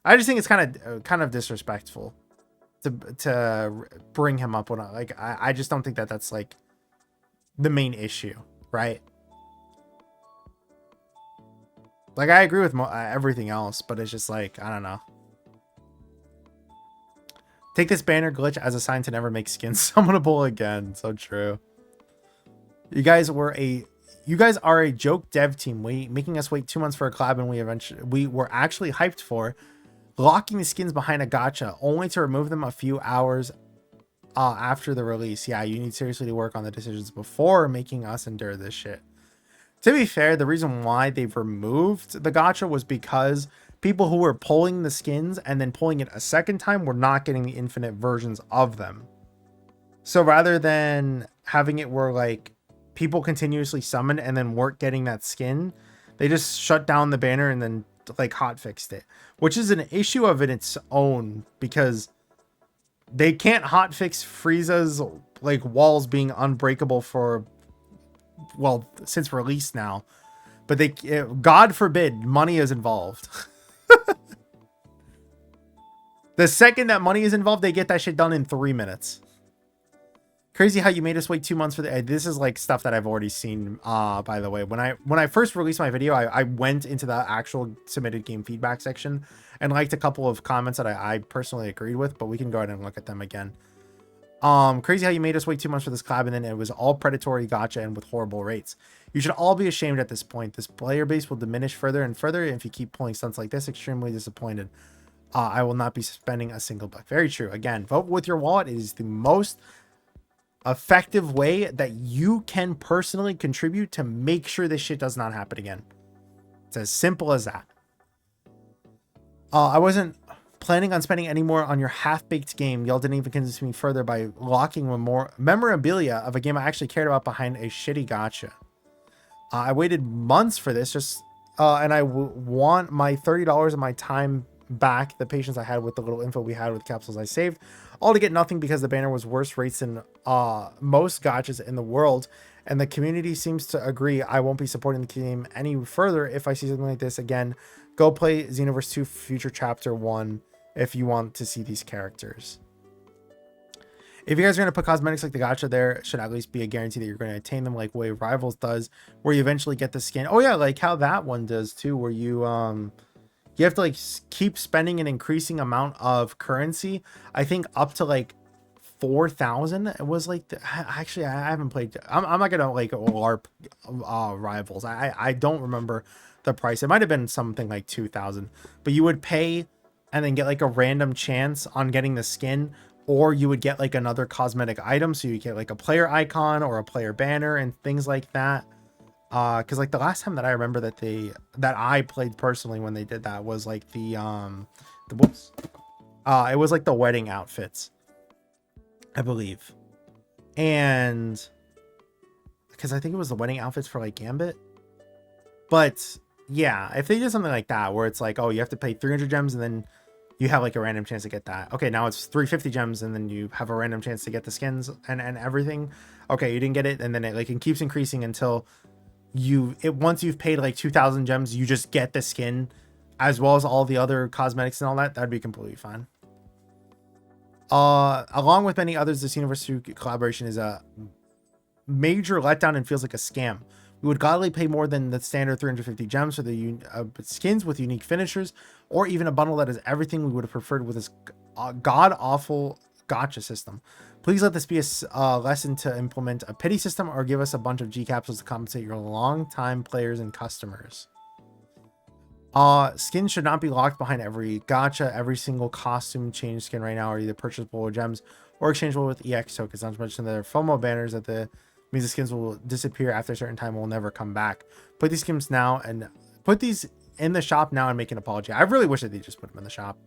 Speaker 1: I just think it's kind of disrespectful to bring him up when I just don't think that that's like the main issue, right? Like I agree with everything else, but it's just like, I don't know. Take this banner glitch as a sign to never make skins summonable again. So true. You guys are a joke dev team, making us wait 2 months for a collab, and we were actually hyped for locking the skins behind a gacha, only to remove them a few hours after the release. Yeah, you need seriously to work on the decisions before making us endure this shit. To be fair, the reason why they've removed the gacha was because people who were pulling the skins and then pulling it a second time were not getting the infinite versions of them. So rather than having it where like people continuously summoned and then weren't getting that skin, they just shut down the banner and then like hot fixed it, which is an issue of its own because they can't hot fix Frieza's like walls being unbreakable for, well, since release now, but they, God forbid money is involved. The second that money is involved, they get that shit done in 3 minutes. Crazy how you made us wait 2 months for the, this is like stuff that I've already seen, by the way. When I first released my video, I went into the actual submitted game feedback section and liked a couple of comments that I personally agreed with, but we can go ahead and look at them again. Crazy how you made us wait 2 months for this collab, and then it was all predatory gacha and with horrible rates. You should all be ashamed at this point. This player base will diminish further and further if you keep pulling stunts like this. Extremely disappointed. I will not be spending a single buck. Very true. Again, vote with your wallet. It is the most effective way that you can personally contribute to make sure this shit does not happen again. It's as simple as that. I wasn't planning on spending any more on your half-baked game. Y'all didn't even convince me further by locking more memorabilia of a game I actually cared about behind a shitty gacha. I waited months for this, and I want my $30 of my time back, the patience I had with the little info we had with capsules I saved, all to get nothing because the banner was worse rates than most gachas in the world, and the community seems to agree. I won't be supporting the game any further if I see something like this again. Go play Xenoverse 2 Future Chapter 1 if you want to see these characters. If you guys are going to put cosmetics like the gacha, there should at least be a guarantee that you're going to attain them like way Rivals does, where you eventually get the skin. Oh yeah, like how that one does too, where you have to like keep spending an increasing amount of currency. I think up to like 4,000. It was like actually I haven't played. I'm not gonna like LARP Rivals. I don't remember the price. It might have been something like 2,000, but you would pay and then get like a random chance on getting the skin, or you would get like another cosmetic item, so you get like a player icon or a player banner and things like that. Because like the last time that I remember that I played personally when they did that was like the whoops, it was like the wedding outfits, I believe, and because I think it was the wedding outfits for like Gambit. But yeah, if they did something like that where it's like, oh, you have to pay 300 gems and then you have like a random chance to get that. Okay, now it's 350 gems and then you have a random chance to get the skins and everything. Okay, you didn't get it, and then it like it keeps increasing until once you've paid like 2,000 gems, you just get the skin as well as all the other cosmetics and all that. That'd be completely fine. Along with many others, this Xenoverse 2 collaboration is a major letdown and feels like a scam. We would gladly pay more than the standard 350 gems for the skins with unique finishers, or even a bundle that is everything we would have preferred with this god-awful gacha system. Please let this be a lesson to implement a pity system or give us a bunch of G capsules to compensate your long-time players and customers. Skins should not be locked behind every gacha. Every single costume change skin right now are either purchasable with gems or exchangeable with EX tokens. Not to mention there are FOMO banners that means the skins will disappear after a certain time and will never come back. Put these skins now and put these in the shop now and make an apology. I really wish that they just put them in the shop.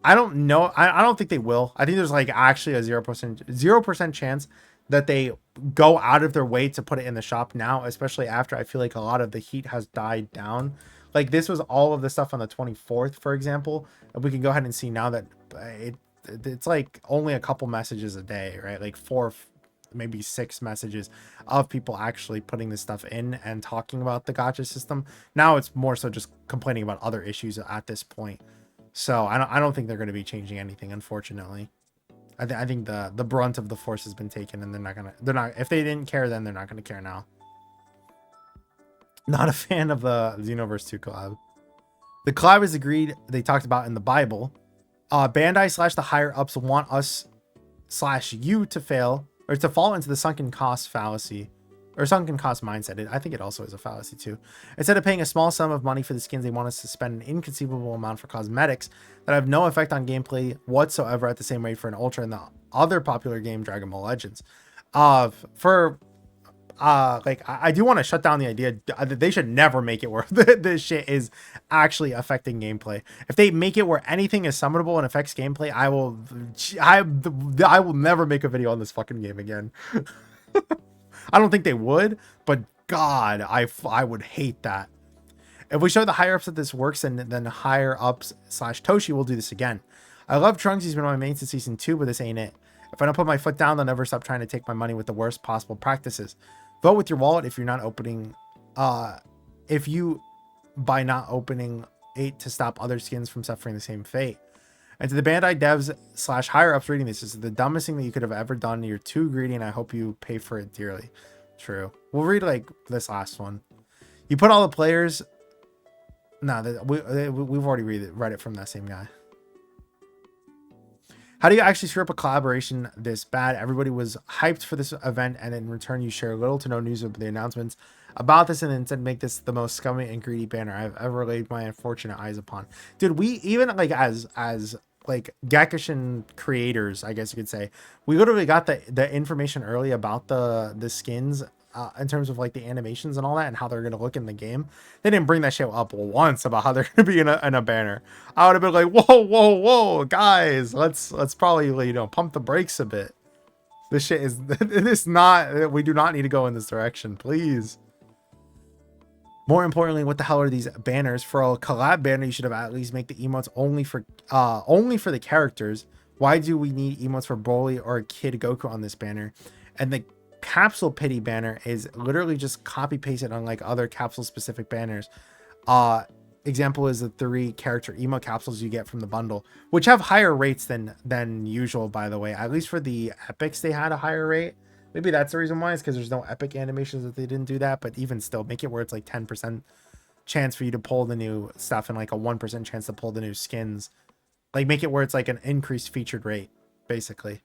Speaker 1: I don't know. I don't think they will. I think there's like actually a 0% chance that they go out of their way to put it in the shop now, especially after I feel like a lot of the heat has died down. Like this was all of the stuff on the 24th, for example. And we can go ahead and see now that it's like only a couple messages a day, right? Like 4, maybe 6 messages of people actually putting this stuff in and talking about the gacha system. Now it's more so just complaining about other issues at this point. So I don't think they're going to be changing anything, unfortunately. I think the brunt of the force has been taken, and they're not if they didn't care then, they're not going to care now. Not a fan of the Xenoverse 2 collab. The collab is agreed they talked about in the Bible. Bandai / the higher ups want us / you to fail or to fall into the sunken cost fallacy or sunken cost mindset. I think it also is a fallacy too. Instead of paying a small sum of money for the skins, they want us to spend an inconceivable amount for cosmetics that have no effect on gameplay whatsoever at the same rate for an Ultra and the other popular game, Dragon Ball Legends. Like I do want to shut down the idea that they should never make it where this shit is actually affecting gameplay. If they make it where anything is summonable and affects gameplay, I will never make a video on this fucking game again. I don't think they would, but God, I would hate that. If we show the higher ups that this works, then higher ups / Toshi will do this again. I love Trunks. He's been my main since season 2, but this ain't it. If I don't put my foot down, they'll never stop trying to take my money with the worst possible practices. Vote with your wallet if you're not opening, by not opening 8 to stop other skins from suffering the same fate. And to the Bandai devs / higher ups reading this is the dumbest thing that you could have ever done. You're too greedy, and I hope you pay for it dearly. True. We'll read like this last one. You put all the players. No, we've already read it from that same guy. How do you actually screw up a collaboration this bad? Everybody was hyped for this event, and in return, you share little to no news of the announcements about this, and instead make this the most scummy and greedy banner I've ever laid my unfortunate eyes upon. Dude, we even like as like Gekishin creators, I guess you could say, we literally got the information early about the skins in terms of like the animations and all that and how they're gonna look in the game. They didn't bring that shit up once about how they're gonna be in a banner. I would have been like, whoa, guys, let's probably, you know, pump the brakes a bit. This shit is we do not need to go in this direction, please. More importantly, what the hell are these banners? For a collab banner, you should have at least make the emotes only for the characters. Why do we need emotes for Broly or Kid Goku on this banner? And the capsule pity banner is literally just copy pasted on like other capsule specific banners. Example is the 3 character emote capsules you get from the bundle, which have higher rates than usual, by the way. At least for the epics, they had a higher rate. Maybe that's the reason why, is because there's no epic animations that they didn't do that. But even still, make it where it's like 10% chance for you to pull the new stuff and like a 1% chance to pull the new skins. Like make it where it's like an increased featured rate, basically.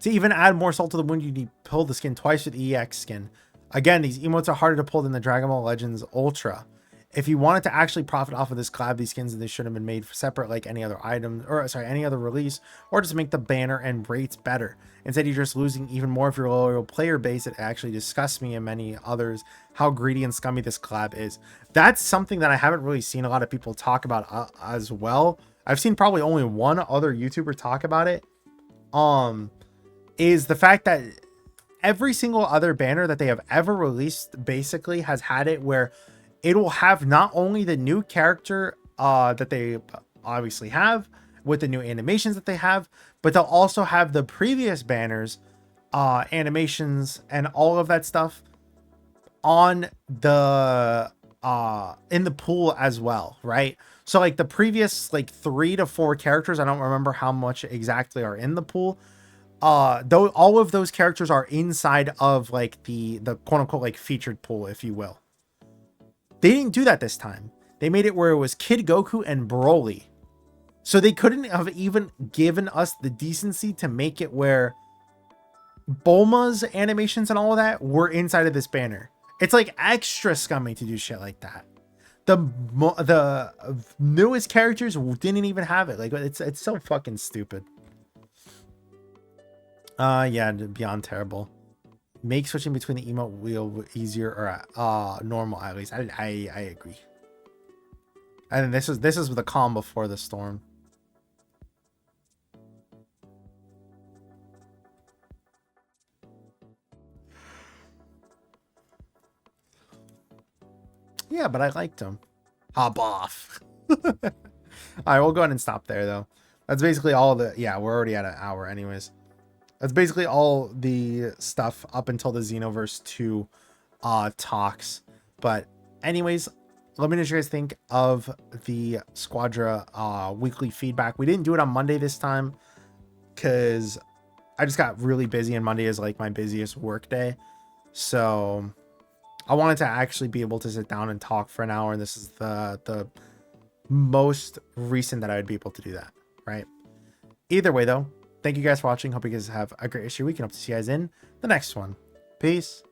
Speaker 1: To even add more salt to the wound, you need to pull the skin twice with the EX skin. Again, these emotes are harder to pull than the Dragon Ball Legends Ultra. If you wanted to actually profit off of this collab, these skins, they should have been made separate like any other item, or sorry, any other release, or just make the banner and rates better. Instead, you're just losing even more of your loyal player base. It actually disgusts me and many others how greedy and scummy this collab is. That's something that I haven't really seen a lot of people talk about as well. I've seen probably only one other YouTuber talk about it. Is the fact that every single other banner that they have ever released basically has had it where it will have not only the new character that they obviously have with the new animations that they have, but they'll also have the previous banners, animations, and all of that stuff on the in the pool as well, right? So like the previous like 3 to 4 characters, I don't remember how much exactly are in the pool. Though all of those characters are inside of like the quote unquote like featured pool, if you will. They didn't do that this time. They made it where it was Kid Goku and Broly. So they couldn't have even given us the decency to make it where Bulma's animations and all of that were inside of this banner. It's like extra scummy to do shit like that. The newest characters didn't even have it. Like, it's so fucking stupid. Yeah, beyond terrible. Make switching between the emote wheel easier, or normal at least. I agree. And this is the calm before the storm. Yeah, but I liked him. Hop off. All right, we'll go ahead and stop there though. That's basically all the, yeah, we're already at an hour anyways. That's basically all the stuff up until the Xenoverse 2 talks. But anyways, let me know what you guys think of the Squadra weekly feedback. We didn't do it on Monday this time because I just got really busy, and Monday is like my busiest work day. So I wanted to actually be able to sit down and talk for an hour, and this is the most recent that I would be able to do that, right? Either way though, thank you guys for watching. Hope you guys have a great issue week, and hope to see you guys in the next one. Peace.